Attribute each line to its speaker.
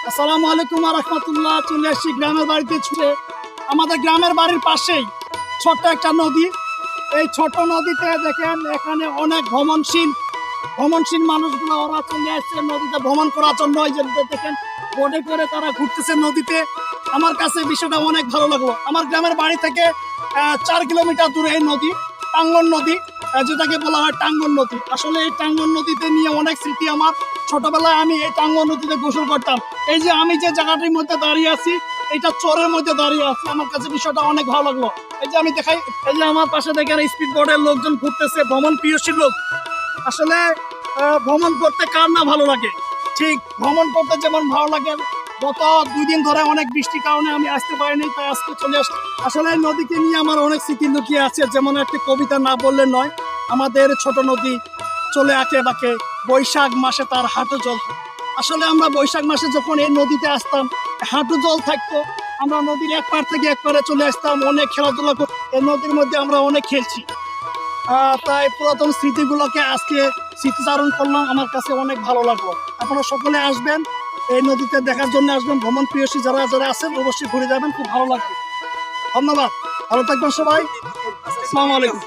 Speaker 1: আসসালামু আলাইকুম ওয়া রাহমাতুল্লাহ। চলে আসছি গ্রামের বাড়িতে ছুটে। আমাদের গ্রামের বাড়ির পাশেই ছোট্ট একটা নদী। এই ছোট নদীতে দেখেন এখানে অনেক ভ্রমণশীল মানুষগুলো ওরা চলে আসছে নদীতে ভ্রমণ করার জন্য। এই যে দেখেন বোটে করে তারা ঘুরতেছে নদীতে। আমার কাছে বিষয়টা অনেক ভালো লাগলো। আমার গ্রামের বাড়ি থেকে 4 কিলোমিটার দূরে এই নদী, টাঙ্গন নদী, যেটাকে বলা হয় টাঙ্গন নদী। আসলে এই টাঙ্গন নদীতে নিয়ে অনেক স্মৃতি আমার। ছোটবেলায় আমি এই টাঙ্গন নদীতে গোসল করতাম। এই যে আমি যে জায়গাটির মধ্যে দাঁড়িয়ে আছি, এটা চরের মধ্যে দাঁড়িয়ে আছি। আমার কাছে বিষয়টা অনেক ভালো লাগলো। এই যে আমি দেখাই, এই যে আমার পাশে দেখেন স্পিড বোটের লোকজন ঘুরতেছে, ভ্রমণ প্রিয়শীল লোক। আসলে ভ্রমণ করতে কার না ভালো লাগে। ঠিক ভ্রমণ করতে যেমন ভালো লাগে, গত 2 দিন ধরে অনেক বৃষ্টির কারণে আমি আসতে পারিনি, তাই আজকে চলে আসছি। আসলে এই নদীকে নিয়ে আমার অনেক স্মৃতি লুকিয়ে আছে, যেমন একটি কবিতা না বললে নয়। আমাদের ছোট নদী চলে আঁকে বাঁকে, বৈশাখ মাসে তার হাঁটু জল। আসলে আমরা বৈশাখ মাসে যখন এই নদীতে আসতাম, হাঁটু জল থাকতো। আমরা নদীর এক পার থেকে এক পারে চলে আসতাম, অনেক খেলাধুলা করতাম। এই নদীর মধ্যে আমরা অনেক খেলছি। তাই পুরাতন স্মৃতিগুলোকে আজকে স্মৃতিচারণ করলাম। আমার কাছে অনেক ভালো লাগলো। আপনারা সকলে আসবেন, এই নদীতে দেখার জন্য আসবেন। ভ্রমণ প্রিয়সী যারা যারা আছেন অবশ্যই ঘুরে যাবেন, খুব ভালো লাগবে। ধন্যবাদ, ভালো থাকবেন সবাই। আসসালামু আলাইকুম।